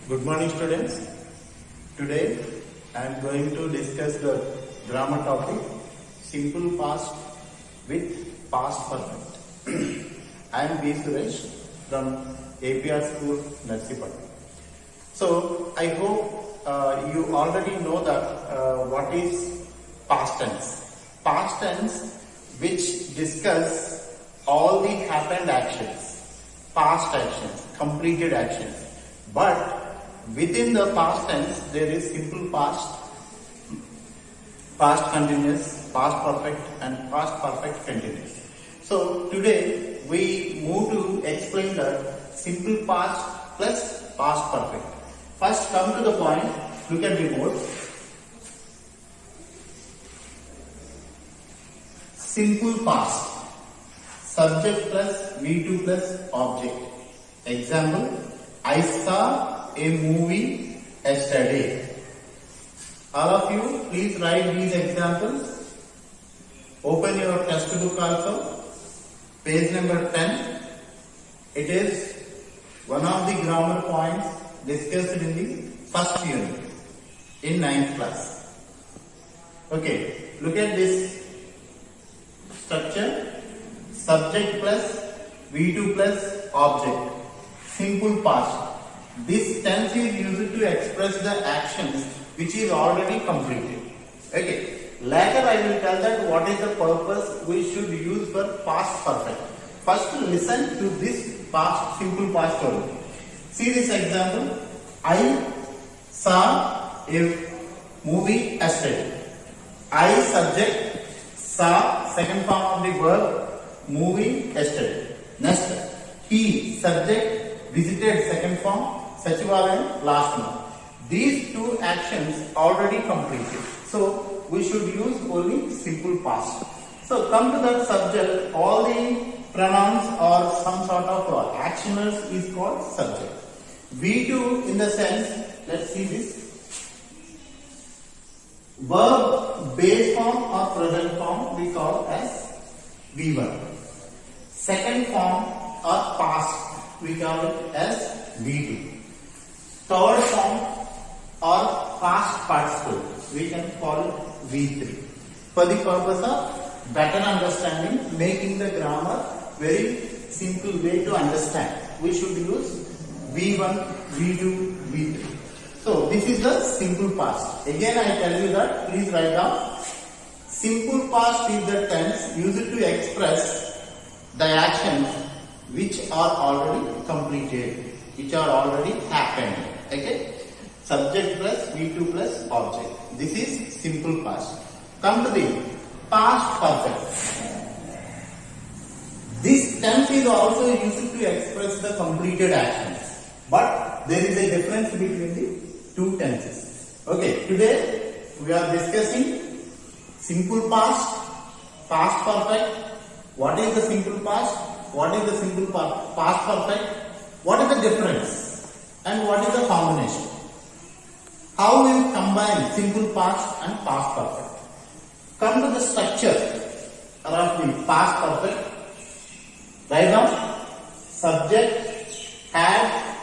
Good morning, students. Today I am going to discuss the grammar topic simple past with past perfect. I am B. Suresh from APR School, Narsipatnam. So I hope you already know that what is past tense. Past tense which discuss all the happened actions, past actions, completed actions. But within the past tense, there is simple past, past continuous, past perfect and past perfect continuous. So today we move to explain the simple past plus past perfect. First come to the point, look at the board. Simple past, subject plus V2 plus object. Example, I saw a movie yesterday. All of you, please write these examples. Open your textbook also. Page number 10. It is one of the grammar points discussed in the first unit in 9th class. Okay, look at this structure. Subject plus V2 plus object. Simple past. This tense is used to express the actions which is already completed. Okay. Later I will tell that what is the purpose we should use for past perfect. First listen to this past, simple past only. See this example. I saw a movie yesterday. I subject, saw second form of the verb, movie yesterday. Next, he subject, visited second form, Sachivalayam last month. These two actions already completed. So we should use only simple past. So come to that subject, all the pronouns or some sort of actioners is called subject. V2 in the sense, let's see this. Verb base form or present form we call as V1. Second form or past we call it as V2. Third form or past participle we can call it V3. For the purpose of better understanding, making the grammar very simple way to understand, we should use V1, V2, V3. So this is the simple past. Again I tell you that, please write down. Simple past is the tense used to express the actions which are already completed, which are already happened. Okay? Subject plus V2 plus object. This is simple past. Come to the past perfect. This tense is also used to express the completed actions. But there is a difference between the two tenses. Okay, today we are discussing simple past, past perfect. What is the simple past? What is the simple past perfect? What is the difference? And what is the combination? How we combine simple past and past perfect? Come to the structure of the past perfect. Write down subject, had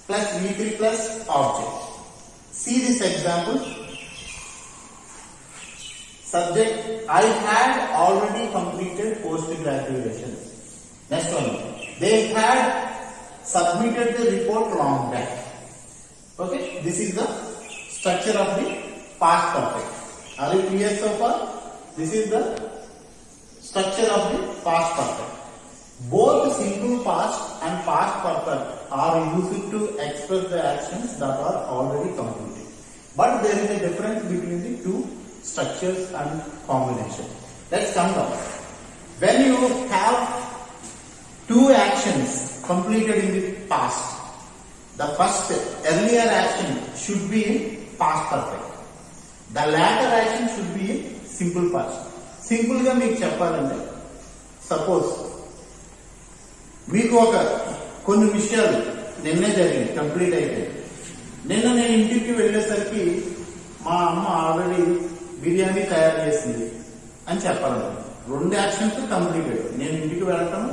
plus V3 plus object. See this example. Subject, I had already completed post-graduation. Next one, they had submitted the report long back. Okay, this is the structure of the past perfect. Are you clear so far? This is the structure of the past perfect. Both simple past and past perfect are used to express the actions that are already completed. But there is a difference between the two structures and combination. Let's come down. When you have two actions completed in the past, the first earlier action should be in past perfect. The latter action should be in simple past. Simple గా మీకు చెప్పాలంటే suppose మీకు ఒక కొన్ని విషయాలు నిన్నే జరిగింది, complete అయిపోయింది. నిన్న నేను ఇంటికి వెళ్ళేసరికి మా అమ్మ ఆల్రెడీ బిర్యానీ తయారు చేసింది అని చెప్పాలంటే రెండు యాక్షన్స్ కంప్లీటెడ్. నేను ఇంటికి వెళ్ళటం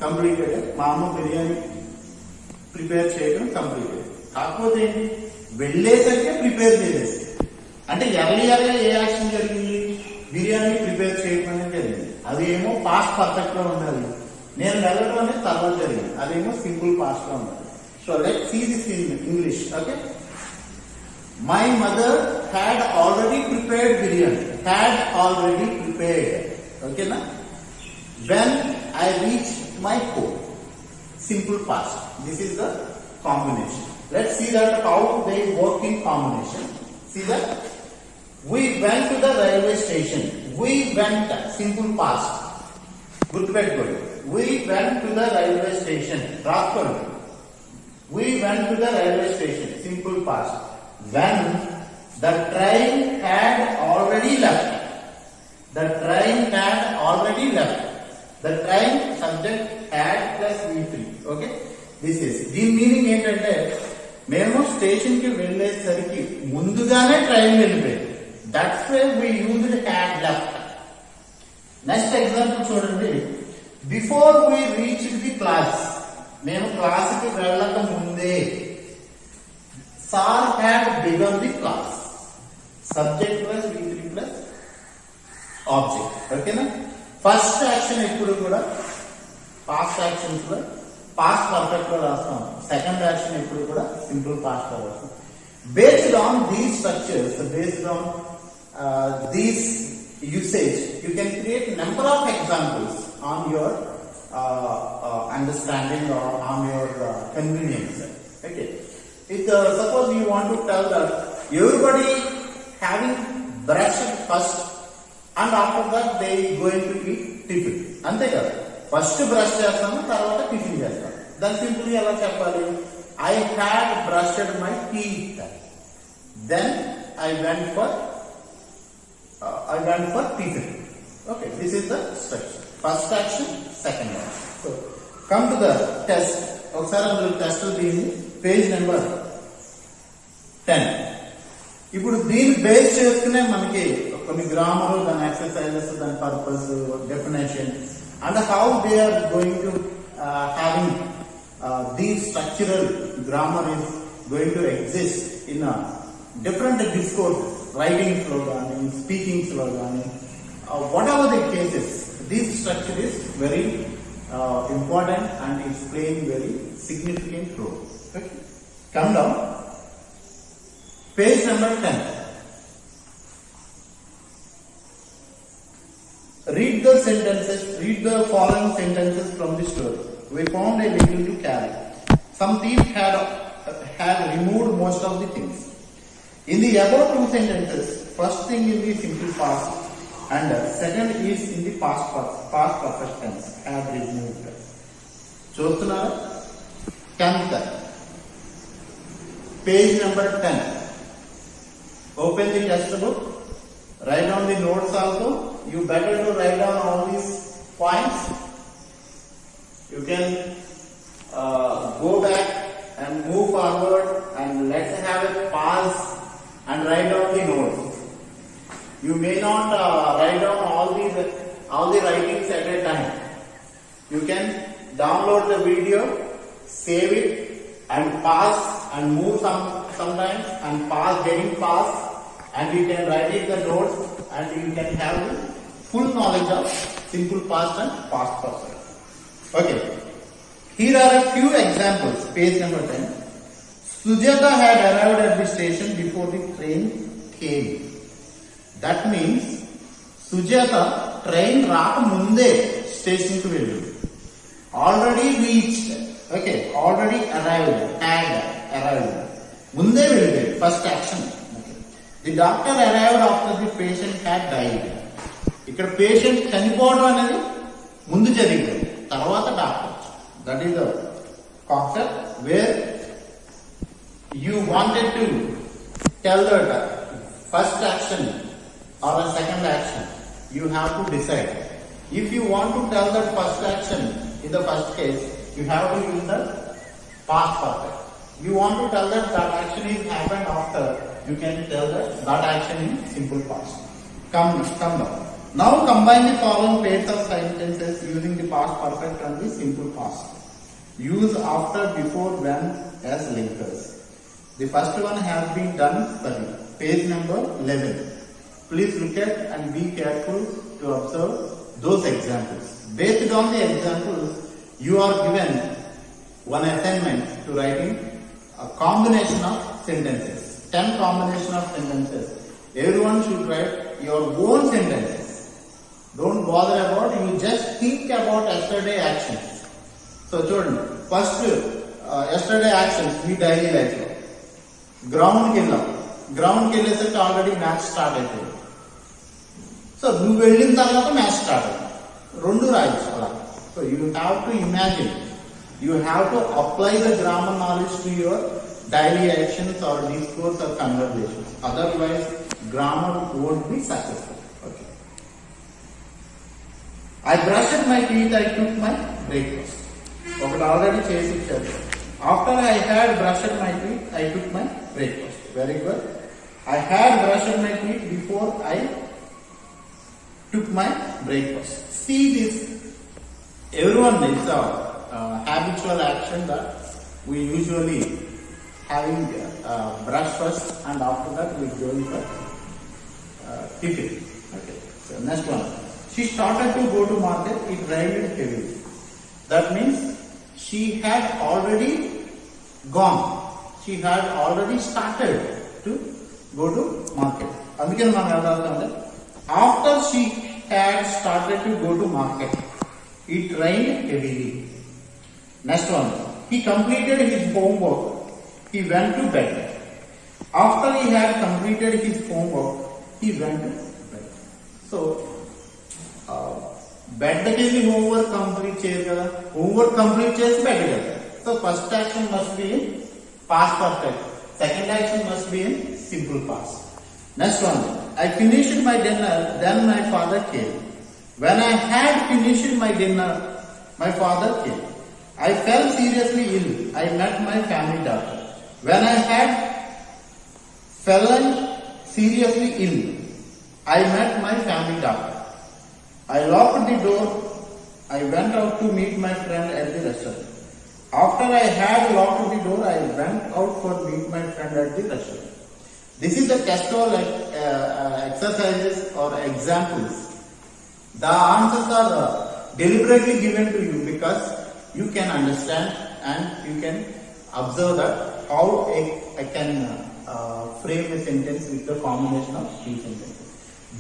కంప్లీటెడ్, మా అమ్మ బిర్యానీ ప్రిపేర్ చేయడం కంప్లీటెడ్. కాకపోతే ఏంటి, వెళ్ళేసరికి ప్రిపేర్ చేసేసి. అంటే ఎర్లీయర్గా ఏ యాక్షన్ జరిగింది, బిర్యానీ ప్రిపేర్ చేయడం అనేది జరిగింది. అది ఏమో పాస్ట్ పర్ఫెక్ట్ లో ఉండాలి. నేను వెళ్ళడం అనేది తర్వాత జరిగింది, అదేమో సింపుల్ పాస్ట్ లో ఉండాలి. So let see this in English. Okay, my mother had already prepared biryani. Had already prepared. ఓకేనా. When I reach my home. Simple past. This is the combination. Let's see that how they work in combination. See that we went to the railway station. We went. Simple past. Good, very good. We went to the railway station. Rascal. We went to the railway station. Simple past. When the train had already left. The train had already left. The train subject had plus V3. Okay, this is దీని meaning ఏంటంటే మేము station కి వెళ్ళేసరికి ముందుగానే train వెళ్ళిపోయింది. That's way we used had left. Next example చూడండి. Before we reach the class. మేము class కి వెళ్ళక ముందే. Sir had begun the class. Subject plus V3 plus object. ఓకేనా. ఫస్ట్ యాక్షన్ ఎప్పుడు కూడా పాస్ట్ యాక్షన్స్ లో పాస్ట్ పర్ఫెక్ట్ లో రాస్తాం. సెకండ్ యాక్షన్ ఎప్పుడు కూడా సింపుల్ పాస్ట్ లో రాస్తాం. Based on these structures, based on these usage, you can create number of examples on your understanding or on your convenience. Okay, if suppose you want to tell that everybody having brushed first and after that they going to eat tiffin, అంతే కదా. First brush చేస్తాము, తర్వాత tiffin చేస్తాం. దాని simple ఎలా చెప్పాలి, I had brushed my teeth, then I went for tiffin. Okay, this is the structure. First action, second action. So come to the test. ఒకసారి అందులో టెస్ట్ దీన్ని పేజ్ నెంబర్ 10. ఇప్పుడు దీన్ని బేస్ చేసుకునే మనకి కొన్ని గ్రామర్, దాని ఎక్సర్సైజెస్, దాని purpose, definition, and how they are going to having these structural grammar is going to exist in a different discourse, writing flow gaani, speaking flow gaani, whatever the cases. This structure is very important and is playing very significant role. Okay, come down, page number 10. Read the sentences, read the following sentences from the story. We found a needle to carry. Some thieves had removed most of the things. In the above two sentences, first thing in the simple past and second is in the past perfect tense, had removed. చూస్తున్నారా? 10th, page number 10. Open the text book, write down the notes also. You better to write down all these points. You can go back and move forward, and let's have a pause and write down the notes. You may not write down all the writings at a time. You can download the video, save it, and pause and move sometimes, and pause, getting pause, and you can write it the notes, and you can have the full knowledge of simple past and past perfect. Okay, here are a few examples. Page number 10. Sujata had arrived at the station before the train came. That means Sujata train raaka munde station ku vellindu. Already reached. Okay, already arrived, had arrived. Munde vellindu, first action. Okay. The doctor arrived after the patient had died. ఇక్కడ patient చనిపోవడం అనేది ముందు జరిగింది, తర్వాత doctor. That is the concept where you wanted to tell that first action or a second action. You have to decide. If you want to tell that first action in the first case, you have to use the past perfect. You want to tell that action is happened after, you can tell that action in simple past. Come down. Now combine the following pairs of sentences using the past perfect and the simple past. Use after, before, when as linkers. The first one has been done for you. Page number 11. Please look at and be careful to observe those examples. Based on the examples, you are given one assignment to writing a combination of sentences. 10 combination of sentences. Everyone should write your own sentences. Don't bother about, you just think about yesterday actions. So చూడండి first yesterday actions మీ daily life లో గ్రౌండ్కి వెళ్ళాం. గ్రౌండ్కి వెళ్ళేసరికి already match start అయిపోయింది. So నువ్వు వెళ్ళిన తర్వాత మ్యాచ్ స్టార్ట్ అయింది. రెండు రాయొచ్చు అలా. So you have to imagine, you have to apply the grammar knowledge to your daily actions or discourse or conversations. Otherwise, grammar won't be successful. Okay. I brushed my teeth, I took my breakfast. ఒకటి already చేసి ఇచ్చారు. After I had brushed my teeth, I took my breakfast. Very good. I had brushed my teeth before I took my breakfast. See this. Everyone is a habitual action that we usually having brush first and after that we going for tiffin. Okay. So next one. She started to go to market. It rained heavily. That means she had already gone. She had already started to go to market. అందుకని మనం ఏమంటే after she had started to go to market, it rained heavily. Next one. He completed his homework. He went to bed. After he had completed his homework, he went to bed. So, bedకి వెళ్ళి homework complete చేయరు కదా. Homework complete చేసి బెడ్కి వెళ్తారు. So, first action must be in past perfect. Second action must be in simple past. Next one. I finished my dinner, then my father came. When I had finished my dinner, my father came. I fell seriously ill. I met my family doctor. When I had fallen seriously ill, I met my family doctor. I locked the door. I went out to meet my friend at the restaurant. After I had locked the door, I went out for meet my friend at the restaurant. This is the textual exercises or examples. The answers are deliberately given to you because you can understand and you can observe that how I can frame a sentence with the combination of two sentences.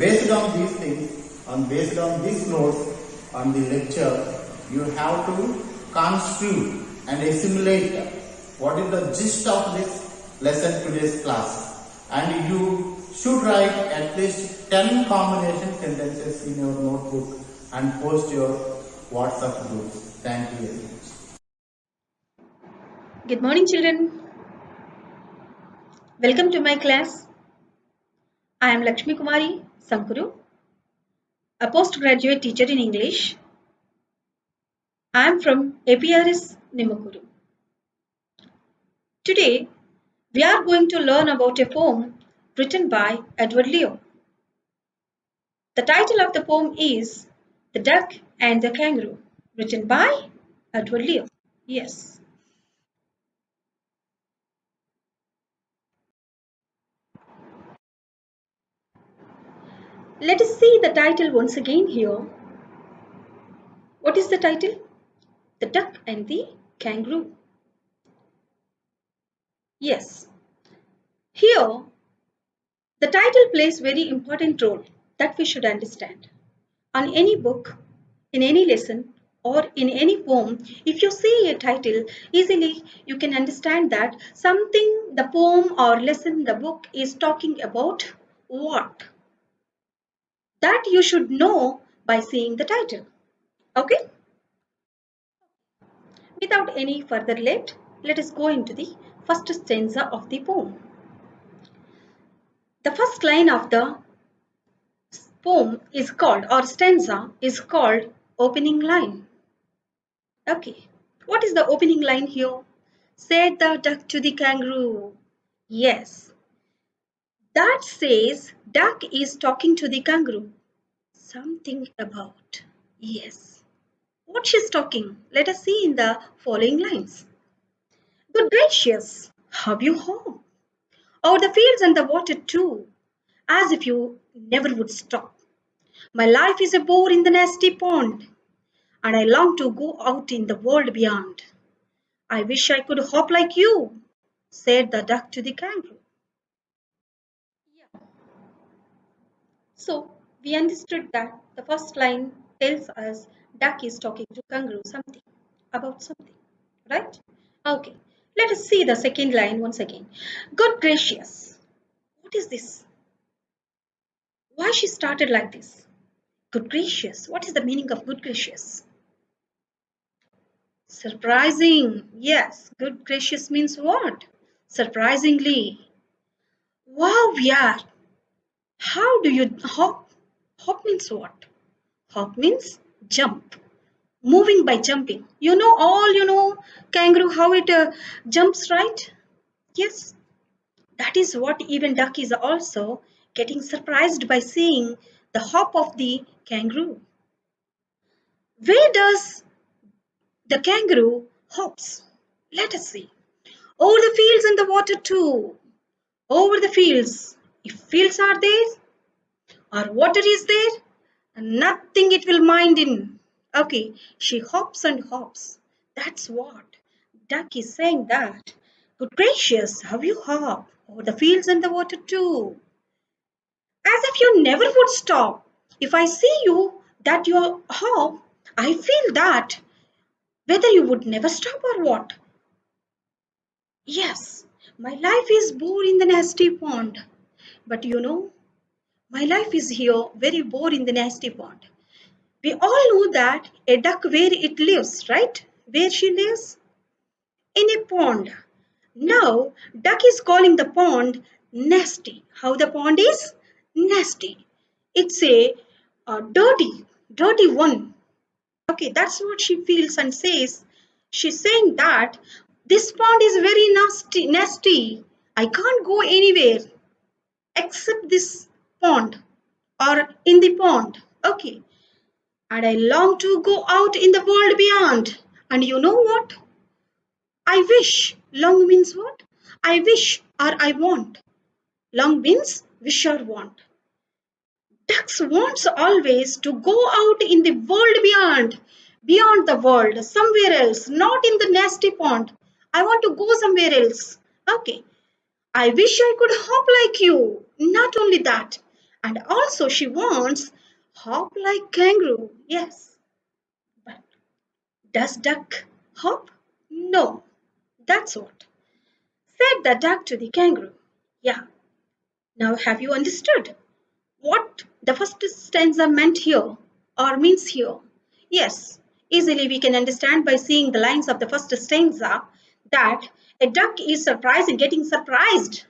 Based on these things, based on these notes on the lecture, you have to construe and assimilate what is the gist of this lesson today's class. And you should write at least 10 combination sentences in your notebook and post your WhatsApp groups. Thank you very much. Good morning, children. Welcome to my class. I am Lakshmi Kumari Sankuru, a postgraduate teacher in English. I am from APRS Nimakuru. Today, we are going to learn about a poem written by Edward Leo. The title of the poem is The Duck and the Kangaroo, written by Edward Leo. Yes. Let us see the title once again here. What is the title? The Duck and the Kangaroo. Yes. Here, the title plays very important role that we should understand. On any book, in any lesson, or in any poem, if you see a title, easily you can understand that something the poem or lesson, the book is talking about what. That you should know by seeing the title. Okay? Without any further let us go into the first stanza of the poem. The first line of the poem is called, or stanza is called, opening line. Okay, what is the opening line here? Said the duck to the kangaroo. Yes, that says duck is talking to the kangaroo. Something about. Yes. What she's talking? Let us see in the following lines. Good gracious, how you home? over the fields and the water too, as if you never would stop. My life is a bore in the nasty pond, and I long to go out in the world beyond. I wish I could hop like you, said the duck to the kangaroo. So we understood that the first line tells us duck is talking to kangaroo something about something, right? Okay, let us see the second line once again. Good gracious, what is this? Why she started like this? Good gracious, what is the meaning of good gracious? Surprising. Yes, good gracious means what? Surprisingly. Wow, yeah. How do you hop? Hop means what? Hop means jump. Moving by jumping. Kangaroo, how it jumps, right? Yes, that is what even duck is also getting surprised by seeing the hop of the kangaroo. Where does the kangaroo hops? Let us see. Over the fields and the water too. Over the fields. If fields are there or water is there, nothing it will mind in. Okay, she hops and hops. That's what. Duck is saying that. Good gracious, how you hop over the fields and the water too. As if you never would stop. If I see you that you hop, I feel that whether you would never stop or what. Yes, my life is bored in the nasty pond. But my life is here very bored in the nasty pond. We all know that a duck where it lives, right? Where she lives? In a pond. Now, duck is calling the pond nasty. How the pond is? Nasty. It's a dirty one. Okay, that's what she feels and says. She's saying that this pond is very nasty. I can't go anywhere except this pond or in the pond. Okay, and I long to go out in the world beyond. And you know what? I wish. Long means what? I wish or I want. Long means wish or want. Ducks wants always to go out in the world beyond the world, somewhere else, not in the nasty pond. I want to go somewhere else. Okay. I wish I could hop like you. Not only that. And also she wants hop like kangaroo. Yes. But does duck hop? No. That's what. Said the duck to the kangaroo. Yeah. Now have you understood what the first stanza meant here or means here? Yes. Easily we can understand by seeing the lines of the first stanza that a duck is getting surprised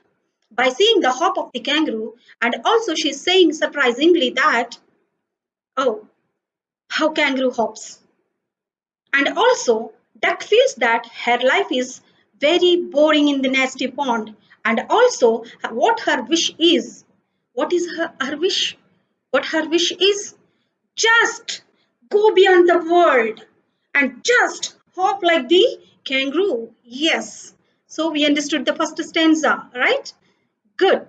by seeing the hop of the kangaroo, and also she's saying surprisingly that, oh, how kangaroo hops. And also, duck feels that her life is very boring in the nasty pond, and also what her wish is. What is her wish? What her wish is? Just go beyond the world and just hop like the kangaroo. Yes. So we understood the first stanza, right? Good.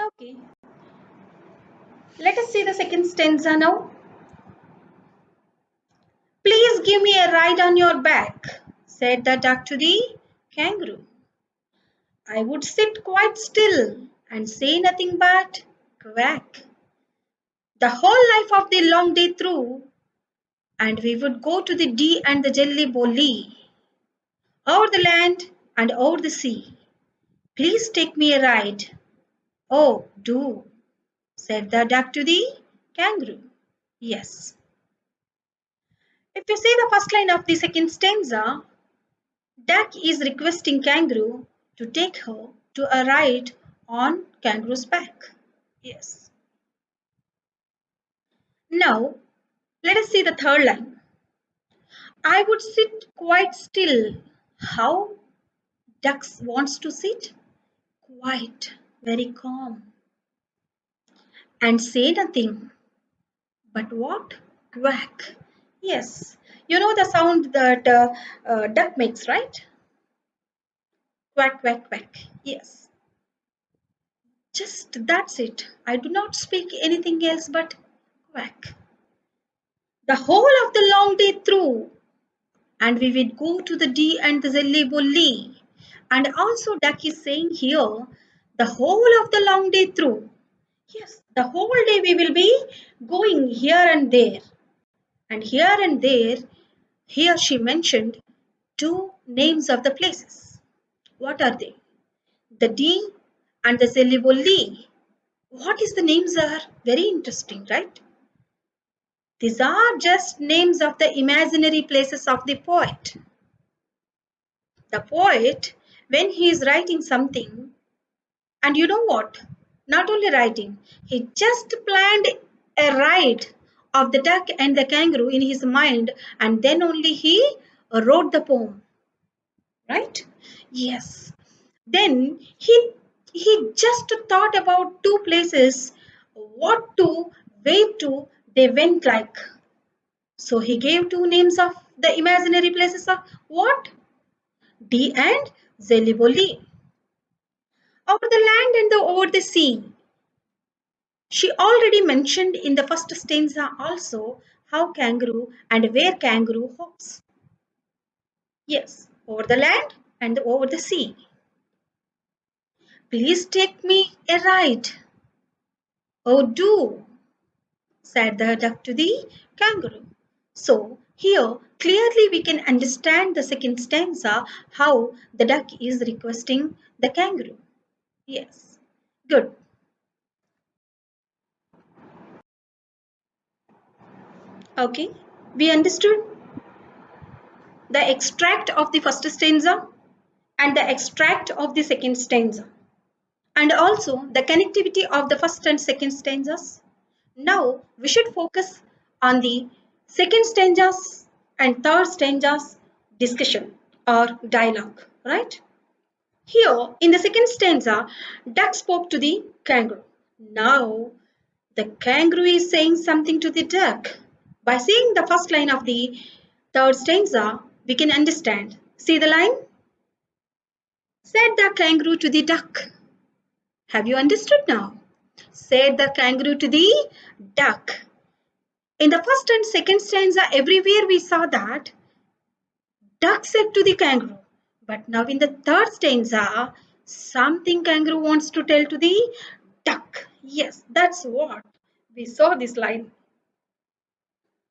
Okay. Let us see the second stanza now. Please give me a ride on your back, said the duck to the kangaroo. I would sit quite still and say nothing but quack the whole life of the long day through, and we would go to the Dee and the Jelly Bolly, over the land and over the sea. Please take me a ride. Oh, do, said the duck to the kangaroo. Yes. If you see the first line of the second stanza, Duck is requesting Kangaroo to take her to a ride on Kangaroo's back. Yes. Now, let us see the third line. I would sit quite still. How Duck wants to sit? Quiet, very calm, and say nothing. But what? Quack. Yes. You know the sound that duck makes, right? Quack, quack, quack. Yes, just that's it. I do not speak anything else but quack. The whole of the long day through, and we would go to the D and the Zelliboli. And also Duck is saying here, the whole of the long day through. Yes, the whole day we will be going here and there. And here and there, here she mentioned two names of the places. What are they? The D and the Zelliboli. What is the names are? Very interesting, right? These are just names of the imaginary places of the poet. The poet, when he is writing something, and you know what? Not only writing, he just planned a ride of the duck and the kangaroo in his mind, and then only he wrote the poem, right? Yes. Then he just thought about two places, what to, where to, they went like. So he gave two names of the imaginary places of what? D and Zeliboli. Over the land and over the sea. She already mentioned in the first stanza also how kangaroo and where kangaroo hops. Yes, over the land and over the sea. Please take me a ride. Oh, do, said the duck to the kangaroo. So, here clearly we can understand the second stanza how the duck is requesting the kangaroo. Yes, good. Okay, we understood the extract of the first stanza and the extract of the second stanza, and also the connectivity of the first and second stanzas. Now we should focus on the second stanzas and third stanzas discussion or dialogue, right? Here in the second stanza, duck spoke to the kangaroo. Now the kangaroo is saying something to the duck. By seeing the first line of the third stanza, we can understand. See the line? Said the kangaroo to the duck. Have you understood now? Said the kangaroo to the duck. In the first and second stanza, everywhere we saw that duck said to the kangaroo. But now in the third stanza, something kangaroo wants to tell to the duck. Yes, that's what we saw this line.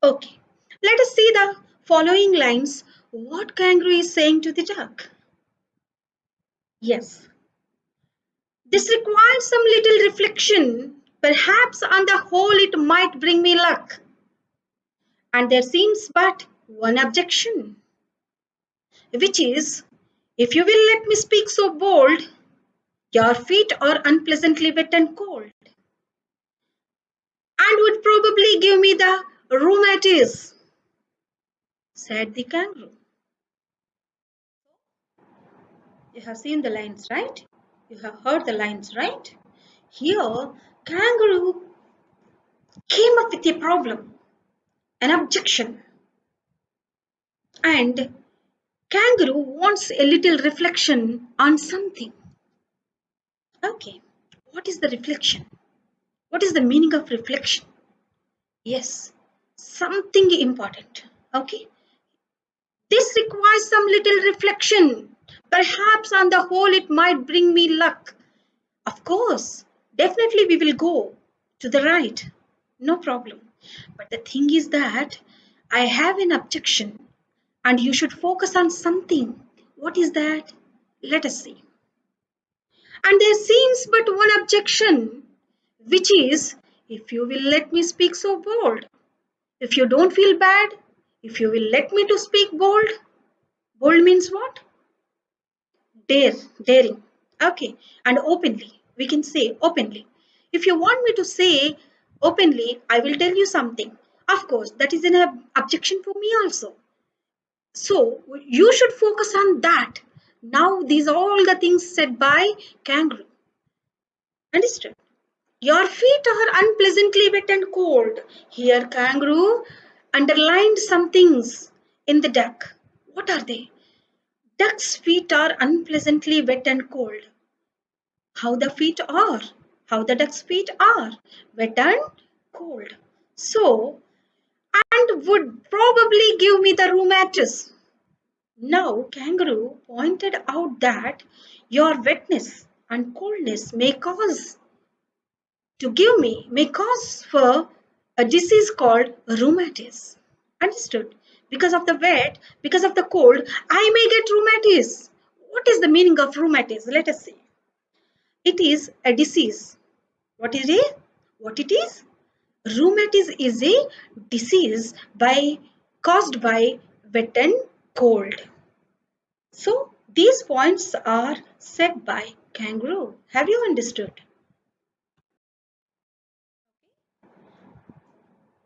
Okay, let us see the following lines. What kangaroo is saying to the duck? Yes, this requires some little reflection. Perhaps on the whole it might bring me luck. And there seems but one objection, which is, if you will let me speak so bold, your feet are unpleasantly wet and cold, and would probably give me the rheumatiz, said the kangaroo. You have seen the lines, right? You have heard the lines, right? Here, kangaroo came up with a problem, an objection, and kangaroo wants a little reflection on something. Okay, what is the reflection? What is the meaning of reflection? Yes, something important. Okay, this requires some little reflection. Perhaps on the whole, it might bring me luck. Of course, definitely we will go to the right. No problem. But the thing is that I have an objection and you should focus on something. What is that? Let us see. And there seems but one objection, which is, if you will let me speak so bold. If you don't feel bad, if you will let me to speak bold. Bold means what? Dare, daring. Okay, and openly. We can say openly. If you want me to say openly, I will tell you something. Of course, that is an objection for me also. So you should focus on that. Now these are all the things said by kangaroo. Understood? Your feet are unpleasantly wet and cold. Here kangaroo underlined some things in the duck. What are they? Duck's feet are unpleasantly wet and cold. How the feet are? How the duck's feet are? Wet and cold. So, and would probably give me the rheumatis. Now, Kangaroo pointed out that your wetness and coldness may cause for a disease called rheumatis. Understood? Because of the wet, because of the cold, I may get rheumatis. What is the meaning of rheumatis? Let us see. It is a disease. What is it? What it is? Rheumatis is a disease caused by wet and cold. So these points are said by Kangaroo. Have you understood?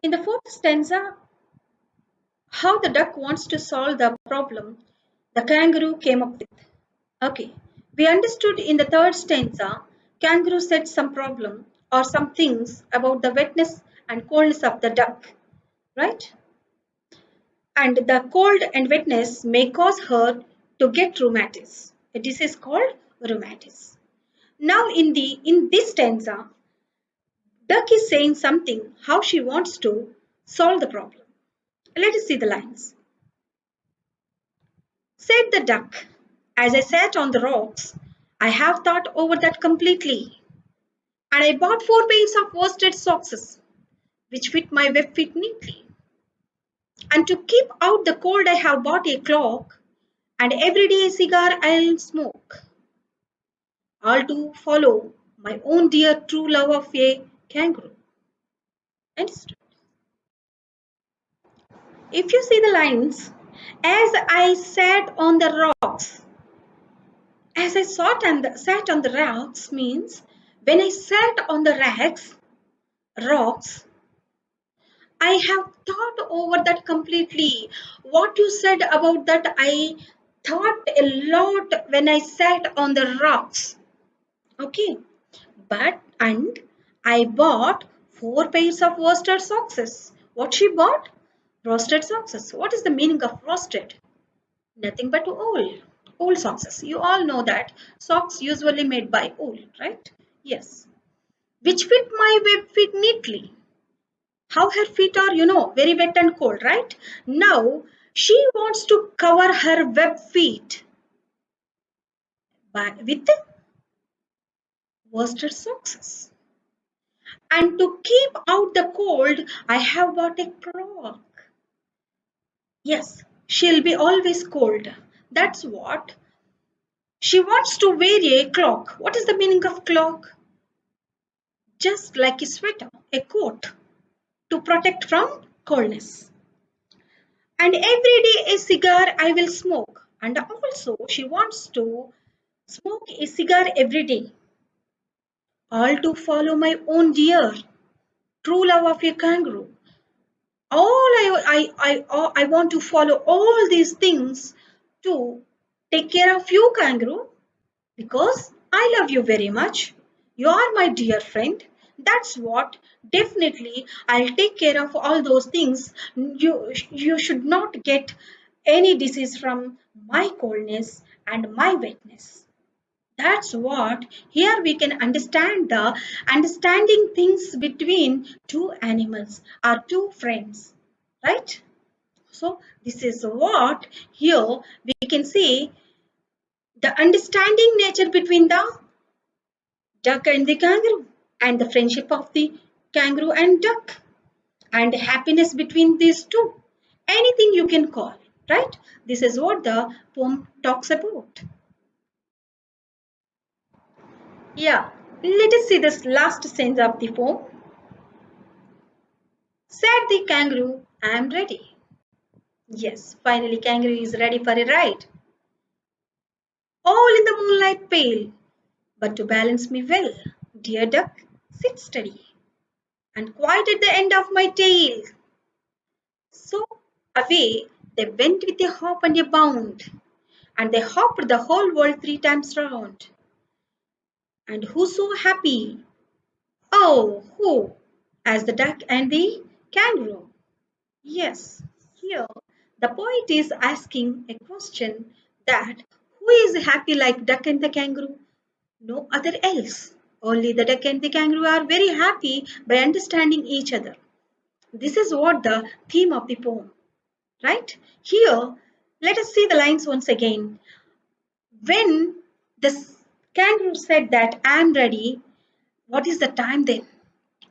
In the fourth stanza, how the duck wants to solve the problem the kangaroo came up with. Okay, we understood in the third stanza, kangaroo said some problem or some things about the wetness and coldness of the duck, right? And the cold and wetness may cause her to get rheumatis. A disease called rheumatis. Now in this stanza, duck is saying something how she wants to solve the problem. Let us see the lines. Said the duck, as I sat on the rocks, I have thought over that completely, and I bought 4 pairs of worsted socks, which fit my web feet neatly. And to keep out the cold, I have bought a clock, and every day a cigar I'll smoke, all to follow my own dear true love of a kangaroo. Understood? If you see the lines, as I sat on the rocks, as I sat on the rocks means when I sat on the rocks, I have thought over that completely. What you said about that, I thought a lot when I sat on the rocks. Okay, and I bought 4 pairs of worsted socks. What she bought? Roasted socks. What is the meaning of roasted? Nothing but wool. Wool socks. You all know that socks usually made by wool, right? Yes. Which fit my web feet neatly. How her feet are, very wet and cold, right? Now she wants to cover her web feet with worsted socks. And to keep out the cold, I have bought a cloak. Yes, she'll be always cold. That's what. She wants to wear a cloak. What is the meaning of cloak? Just like a sweater, a coat to protect from coldness. And every day a cigar I will smoke. And also she wants to smoke a cigar every day. All to follow my own dear, true love of a kangaroo. I want to follow all these things to take care of you, kangaroo, because I love you very much. You are my dear friend. That's what. Definitely, I'll take care of all those things. You should not get any disease from my coldness and my wetness. That's what. Here we can understand the understanding things between two animals or two friends, right? So this is what here we can see the understanding nature between the duck and the kangaroo, and the friendship of the kangaroo and duck, and happiness between these two. Anything you can call, right? This is what the poem talks about. Yeah, let us see this last sentence of the poem. Said the kangaroo, I am ready. Yes, finally kangaroo is ready for a ride. All in the moonlight pale, but to balance me well, dear duck, sit steady, and quite at the end of my tail. So away they went with a hop and a bound, and they hopped the whole world 3 times round. And who so happy? Oh, who? As the duck and the kangaroo. Yes, here the poet is asking a question that who is happy like duck and the kangaroo? No other else. Only the duck and the kangaroo are very happy by understanding each other. This is what the theme of the poem, right? Here, let us see the lines once again. When the kangaroo said that I am ready, what is the time then?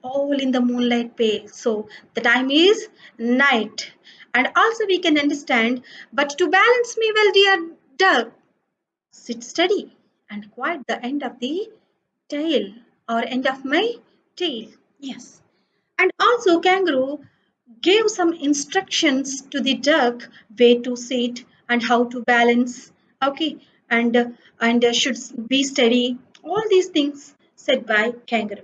All in the moonlight pale. So the time is night. And also we can understand, but to balance me well, dear duck, sit steady and quiet the end of the tail or end of my tail. Yes. And also kangaroo gave some instructions to the duck where to sit and how to balance. Okay. And should be steady. All these things said by kangaroo.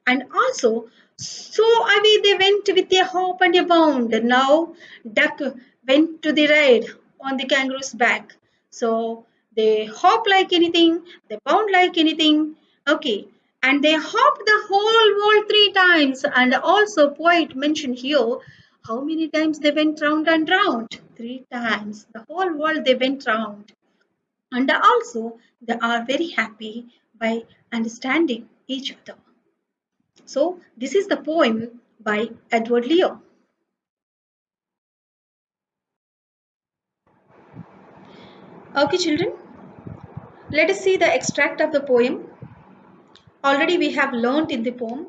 And also, so away they went with a hop and a bound. Now, duck went to the ride on the kangaroo's back. So they hop like anything, they bound like anything. Okay, and they hopped the whole world 3 times. And also, poet mentioned here how many times they went round and round. 3 times. The whole world they went round. And also, they are very happy by understanding each other. So, this is the poem by Edward Lear. Okay, children, let us see the extract of the poem. Already we have learnt in the poem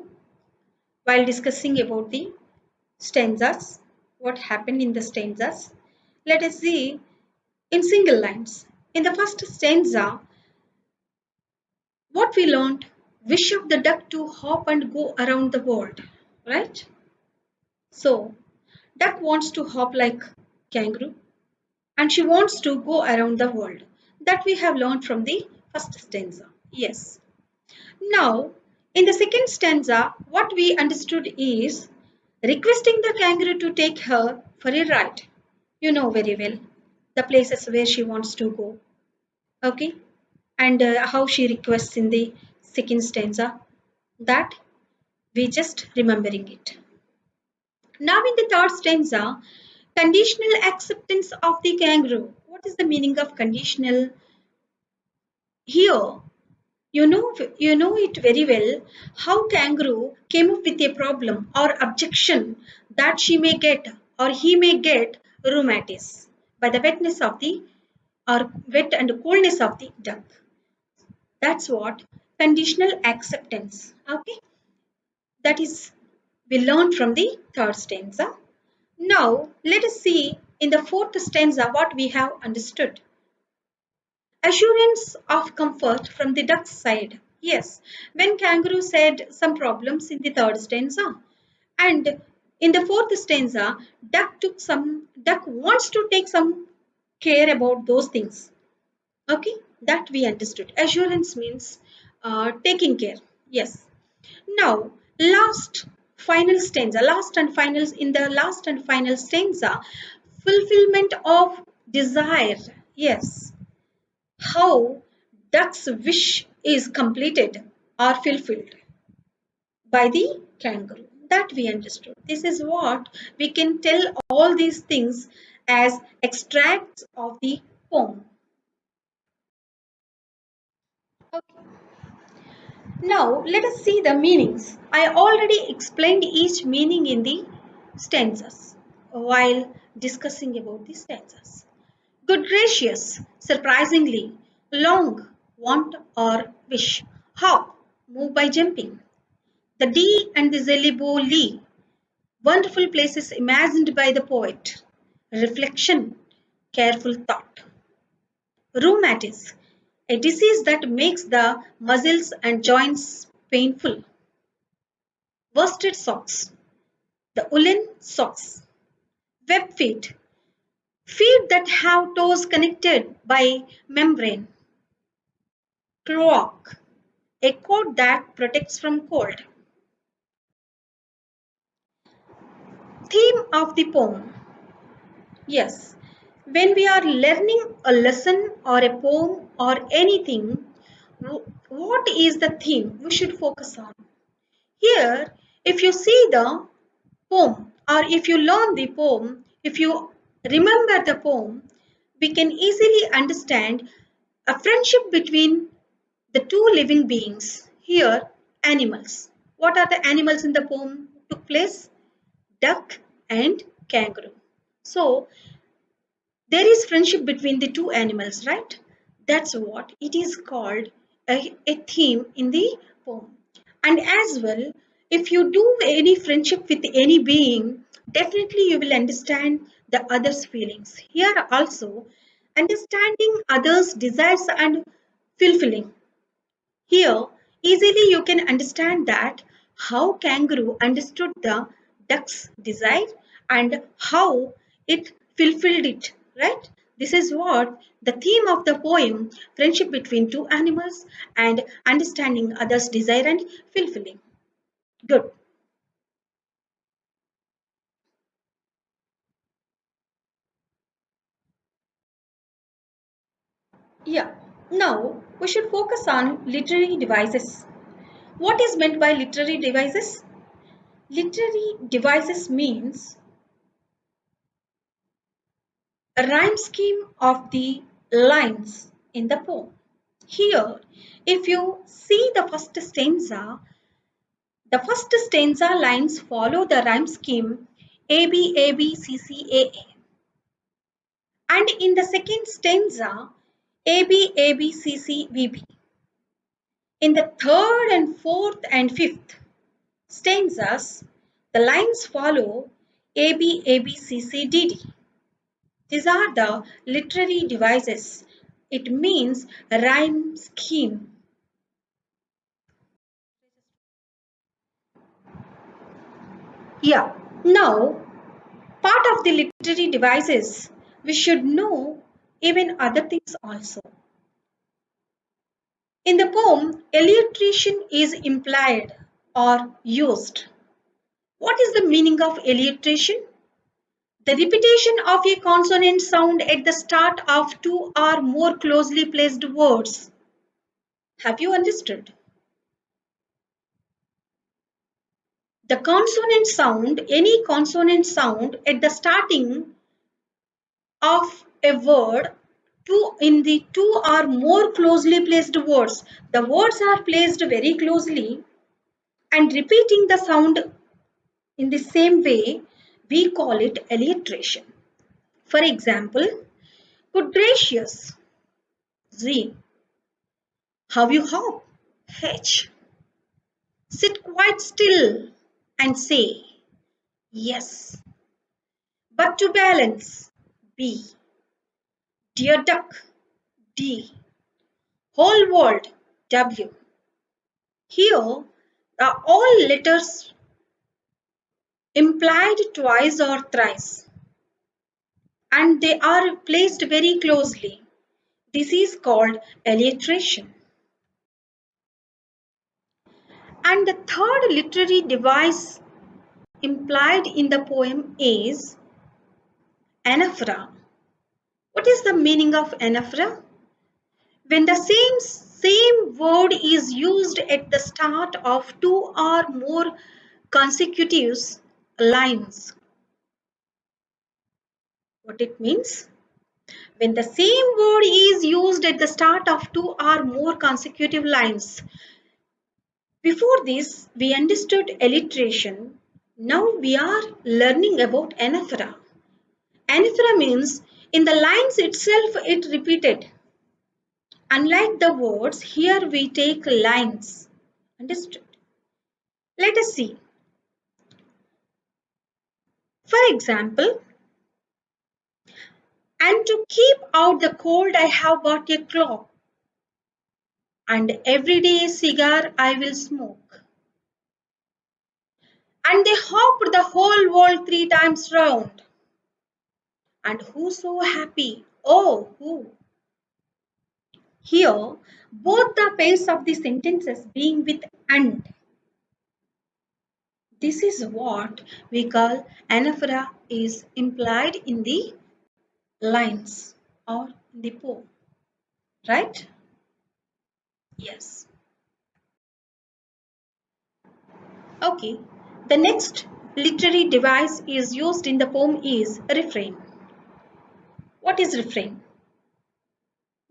while discussing about the stanzas, what happened in the stanzas. Let us see in single lines. In the first stanza, what we learnt, wish of the duck to hop and go around the world, right? So, duck wants to hop like kangaroo and she wants to go around the world. That we have learned from the first stanza. Yes. Now, in the second stanza, what we understood is requesting the kangaroo to take her for a ride. You know very well the places where she wants to go. Okay. And how she requests in the second stanza. That we just remembering it. Now in the third stanza, conditional acceptance of the kangaroo. What is the meaning of conditional? Here, you know it very well how kangaroo came up with a problem or objection that she may get or he may get rheumatis by the wetness of the or wet and coldness of the duck. That's what conditional acceptance. Okay, that is we learned from the third stanza. Now let us see in the fourth stanza what we have understood. Assurance of comfort from the duck's side. Yes, when kangaroo said some problems in the third stanza, and in the fourth stanza, duck wants to take some care about those things. Okay, that we understood. Assurance means taking care. Yes. Now, last and final stanza, fulfillment of desire. Yes, how duck's wish is completed or fulfilled by the kangaroo. That we understood. This is what we can tell all these things as extracts of the poem. Okay. Now let us see the meanings. I already explained each meaning in the stanzas while discussing about the stanzas. Good gracious, surprisingly, long, want or wish, hop, move by jumping. The D and the Zelibo Lee, wonderful places imagined by the poet. Reflection, careful thought. Rheumatis, a disease that makes the muscles and joints painful. Worsted socks, the woolen socks. Web feet, feet that have toes connected by membrane. Cloak, a coat that protects from cold. Theme of the poem. Yes, when we are learning a lesson or a poem or anything, what is the theme we should focus on? Here, if you see the poem or if you learn the poem, if you remember the poem, we can easily understand a friendship between the two living beings. Here, animals. What are the animals in the poem took place? Duck and kangaroo. So, there is friendship between the two animals, right? That's what it is called a theme in the poem. And as well, if you do any friendship with any being, definitely you will understand the other's feelings. Here also, understanding others' desires and fulfilling. Here, easily you can understand that how kangaroo understood the duck's desire and how it fulfilled it, right? This is what the theme of the poem, friendship between two animals and understanding others' desire and fulfilling. Good. Yeah. Now we should focus on literary devices. What is meant by literary devices? Literary devices means a rhyme scheme of the lines in the poem. Here, if you see the first stanza lines follow the rhyme scheme A B A B C C A A, and in the second stanza A B A B C C B B. In the third and fourth and fifth stanzas, the lines follow A B A B C C D D. These are the literary devices. It means rhyme scheme. Yeah. Now, part of the literary devices, we should know even other things also. In the poem, alliteration is implied or used. What is the meaning of alliteration? The repetition of a consonant sound at the start of two or more closely placed words. Have you understood? The consonant sound, any consonant sound at the starting of a word in the two or more closely placed words. The words are placed very closely and repeating the sound in the same way, we call it alliteration. For example, good gracious, Z. How you hop, H. Sit quite still and say, yes. But to balance, B. Dear duck, D. Whole world, W. Here are all letters implied twice or thrice, and they are placed very closely. This is called alliteration. And the third literary device implied in the poem is anaphora. What is the meaning of anaphora? When the same word is used at the start of two or more consecutive lines. What it means? When the same word is used at the start of two or more consecutive lines. Before this, we understood alliteration. Now we are learning about anaphora. Anaphora means in the lines itself it repeated. Unlike the words, here we take lines. Understood? Let us see. For example, and to keep out the cold, I have bought a clock, and every day a cigar I will smoke. And they hopped the whole world 3 times round. And who so happy? Oh, who? Here, both the pairs of the sentences being with and. This is what we call anaphora is implied in the lines or in the poem. Right? Yes. Okay. The next literary device is used in the poem is refrain. What is refrain?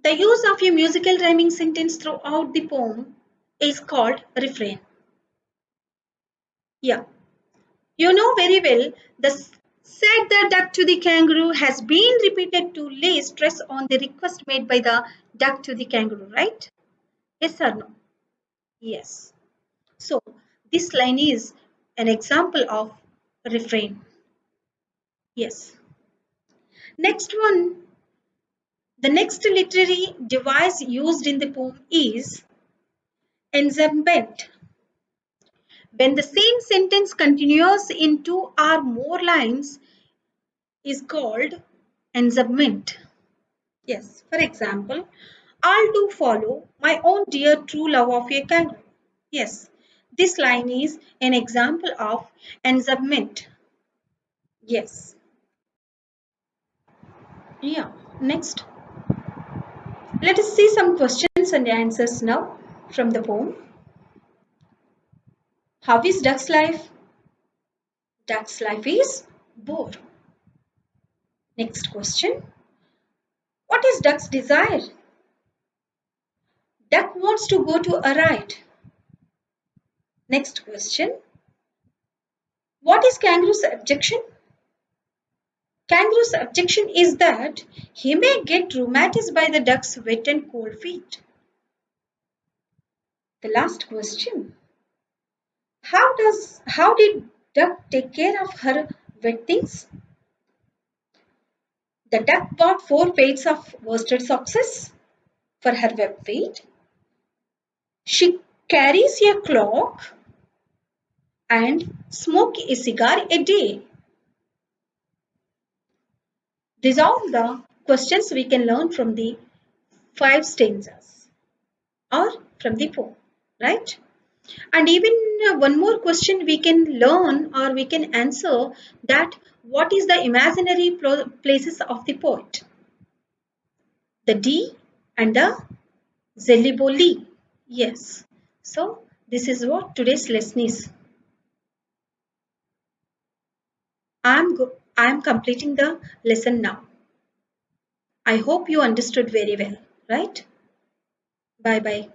The use of a musical rhyming sentence throughout the poem is called refrain. Yeah, you know very well the said the duck to the kangaroo has been repeated to lay stress on the request made by the duck to the kangaroo, right? Yes or no? Yes. So this line is an example of refrain. Yes. Next one, the next literary device used in the poem is enjambment. When the same sentence continues in two or more lines is called enjambment. Yes, for example, I'll do follow my own dear true love of a kangaroo. Yes, this line is an example of enjambment. Yes. Yeah. Next, let us see some questions and answers now from the poem. How is duck's life? Duck's life is bored. Next question. What is duck's desire? Duck wants to go to a ride. Next question. What is kangaroo's objection? Kangaroo's objection is that he may get rheumatism by the duck's wet and cold feet. The last question. How did duck take care of her wet things? The duck bought 4 pairs of worsted socks for her wet feet. She carries a clock and smoke a cigar a day. These are the questions we can learn from the 5 stanzas or from the poem, right? And even one more question we can learn or we can answer, that what is the imaginary places of the poet? The D and the Zelliboli. Yes. So this is what today's lesson is. I am completing the lesson now. I hope you understood very well, right? Bye bye.